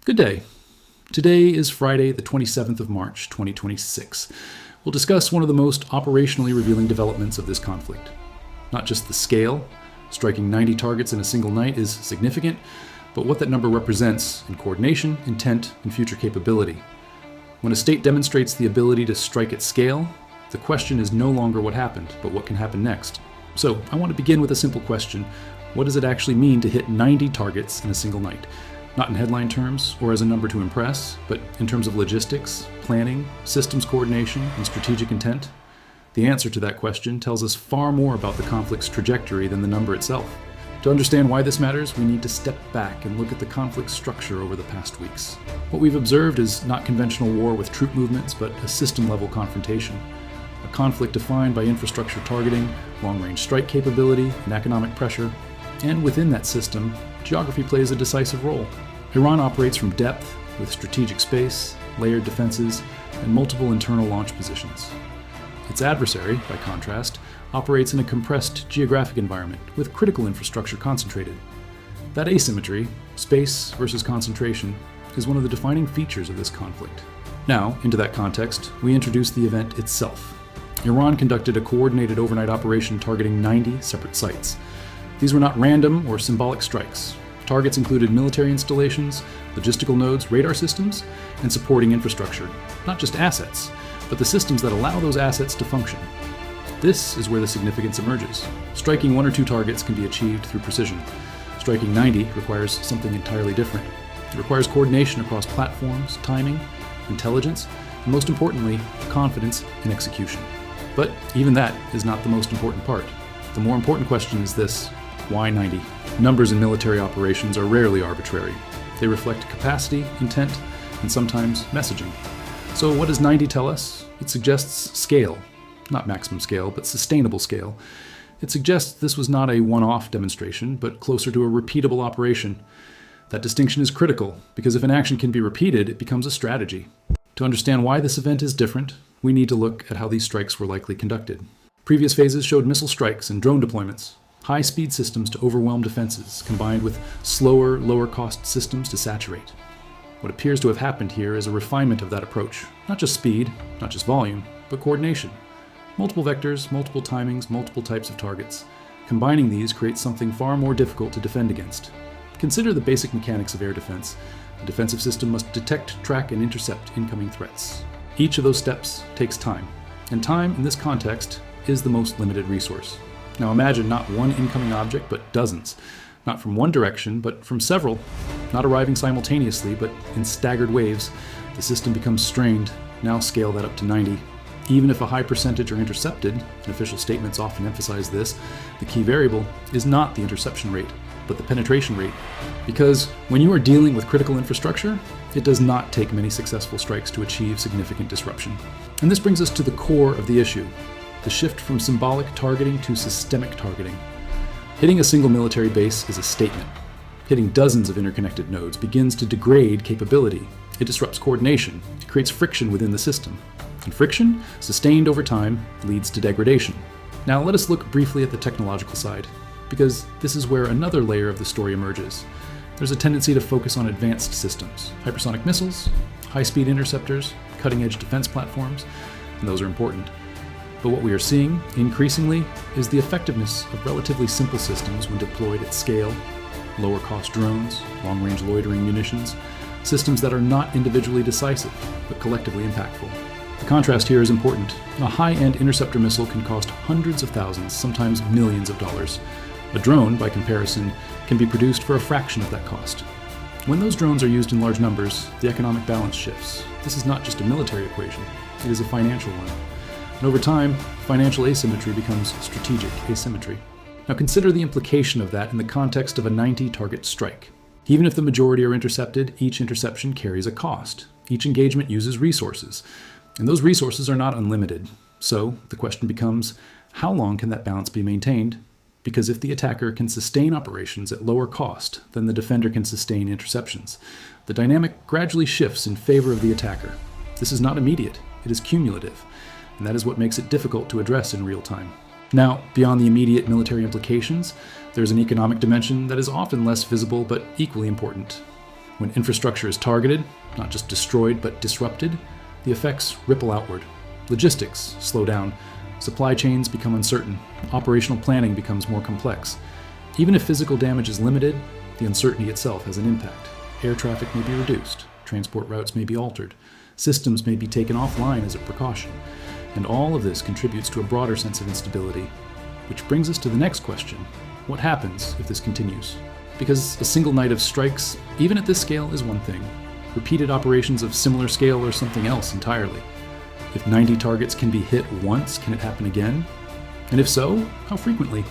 Good day. Today is Friday, the 27th of March, 2026. We'll discuss one of the most operationally revealing developments of this conflict. Not just the scale, striking 90 targets in a single night is significant, but what that number represents in coordination, intent, and future capability. When a state demonstrates the ability to strike at scale, the question is no longer what happened, but what can happen next. So I want to begin with a simple question. What does it actually mean to hit 90 targets in a single night? Not in headline terms or as a number to impress, but in terms of logistics, planning, systems coordination, and strategic intent? The answer to that question tells us far more about the conflict's trajectory than the number itself. To understand why this matters, we need to step back and look at the conflict's structure over the past weeks. What we've observed is not conventional war with troop movements, but a system-level confrontation. A conflict defined by infrastructure targeting, long-range strike capability, and economic pressure. And within that system, geography plays a decisive role. Iran operates from depth, with strategic space, layered defenses, and multiple internal launch positions. Its adversary, by contrast, operates in a compressed geographic environment, with critical infrastructure concentrated. That asymmetry, space versus concentration, is one of the defining features of this conflict. Now, into that context, we introduce the event itself. Iran conducted a coordinated overnight operation targeting 90 separate sites. These were not random or symbolic strikes. Targets included military installations, logistical nodes, radar systems, and supporting infrastructure. Not just assets, but the systems that allow those assets to function. This is where the significance emerges. Striking one or two targets can be achieved through precision. Striking 90 requires something entirely different. It requires coordination across platforms, timing, intelligence, and most importantly, confidence in execution. But even that is not the most important part. The more important question is this: why 90? Numbers in military operations are rarely arbitrary. They reflect capacity, intent, and sometimes messaging. So what does 90 tell us? It suggests scale. Not maximum scale, but sustainable scale. It suggests this was not a one-off demonstration, but closer to a repeatable operation. That distinction is critical, because if an action can be repeated, it becomes a strategy. To understand why this event is different, we need to look at how these strikes were likely conducted. Previous phases showed missile strikes and drone deployments, high-speed systems to overwhelm defenses, combined with slower, lower-cost systems to saturate. What appears to have happened here is a refinement of that approach. Not just speed, not just volume, but coordination. Multiple vectors, multiple timings, multiple types of targets. Combining these creates something far more difficult to defend against. Consider the basic mechanics of air defense. A defensive system must detect, track, and intercept incoming threats. Each of those steps takes time, and time in this context is the most limited resource. Now imagine not one incoming object, but dozens. Not from one direction, but from several. Not arriving simultaneously, but in staggered waves. The system becomes strained. Now scale that up to 90. Even if a high percentage are intercepted, and official statements often emphasize this, the key variable is not the interception rate, but the penetration rate. Because when you are dealing with critical infrastructure, it does not take many successful strikes to achieve significant disruption. And this brings us to the core of the issue: the shift from symbolic targeting to systemic targeting. Hitting a single military base is a statement. Hitting dozens of interconnected nodes begins to degrade capability. It disrupts coordination. It creates friction within the system. And friction, sustained over time, leads to degradation. Now let us look briefly at the technological side, because this is where another layer of the story emerges. There's a tendency to focus on advanced systems, hypersonic missiles, high-speed interceptors, cutting-edge defense platforms, and those are important. But what we are seeing, increasingly, is the effectiveness of relatively simple systems when deployed at scale: lower-cost drones, long-range loitering munitions, systems that are not individually decisive, but collectively impactful. The contrast here is important. A high-end interceptor missile can cost hundreds of thousands, sometimes millions of dollars. A drone, by comparison, can be produced for a fraction of that cost. When those drones are used in large numbers, the economic balance shifts. This is not just a military equation, it is a financial one. And over time, financial asymmetry becomes strategic asymmetry. Now consider the implication of that in the context of a 90-target strike. Even if the majority are intercepted, each interception carries a cost. Each engagement uses resources. And those resources are not unlimited. So the question becomes, how long can that balance be maintained? Because if the attacker can sustain operations at lower cost than the defender can sustain interceptions, the dynamic gradually shifts in favor of the attacker. This is not immediate, it is cumulative, and that is what makes it difficult to address in real time. Now, beyond the immediate military implications, there's an economic dimension that is often less visible but equally important. When infrastructure is targeted, not just destroyed but disrupted, the effects ripple outward. Logistics slow down, supply chains become uncertain, operational planning becomes more complex. Even if physical damage is limited, the uncertainty itself has an impact. Air traffic may be reduced, transport routes may be altered, systems may be taken offline as a precaution, and all of this contributes to a broader sense of instability. Which brings us to the next question: what happens if this continues? Because a single night of strikes, even at this scale, is one thing. Repeated operations of similar scale are something else entirely. If 90 targets can be hit once, can it happen again? And if so, how frequently?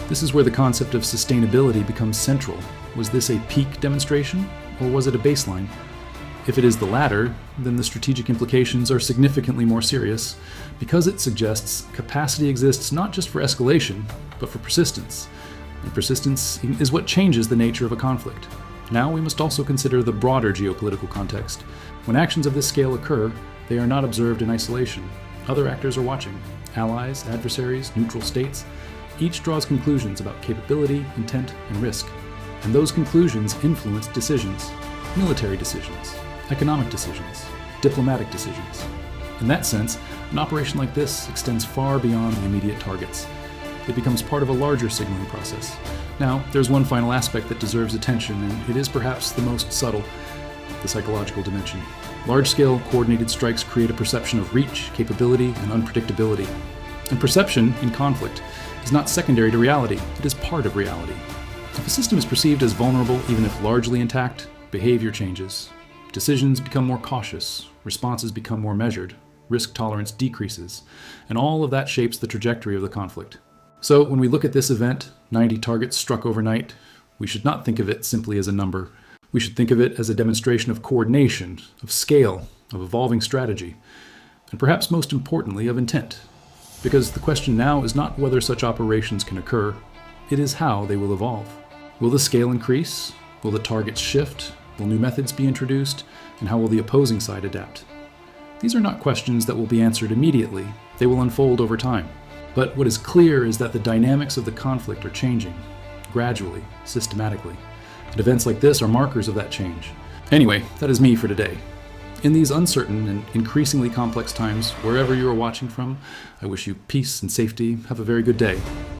This is where the concept of sustainability becomes central. Was this a peak demonstration, or was it a baseline? If it is the latter, then the strategic implications are significantly more serious, because it suggests capacity exists not just for escalation, but for persistence. And persistence is what changes the nature of a conflict. Now we must also consider the broader geopolitical context. When actions of this scale occur, they are not observed in isolation. Other actors are watching. Allies, adversaries, neutral states. Each draws conclusions about capability, intent, and risk. And those conclusions influence decisions. Military decisions, economic decisions, diplomatic decisions. In that sense, an operation like this extends far beyond the immediate targets. It becomes part of a larger signaling process. Now, there's one final aspect that deserves attention, and it is perhaps the most subtle: the psychological dimension. Large-scale coordinated strikes create a perception of reach, capability, and unpredictability. And perception in conflict is not secondary to reality, it is part of reality. If a system is perceived as vulnerable, even if largely intact, behavior changes. Decisions become more cautious, responses become more measured, risk tolerance decreases, and all of that shapes the trajectory of the conflict. So when we look at this event, 90 targets struck overnight, we should not think of it simply as a number. We should think of it as a demonstration of coordination, of scale, of evolving strategy, and perhaps most importantly, of intent. Because the question now is not whether such operations can occur, it is how they will evolve. Will the scale increase? Will the targets shift? Will new methods be introduced? And how will the opposing side adapt? These are not questions that will be answered immediately. They will unfold over time. But what is clear is that the dynamics of the conflict are changing, gradually, systematically. And events like this are markers of that change. Anyway, that is me for today. In these uncertain and increasingly complex times, wherever you are watching from, I wish you peace and safety. Have a very good day.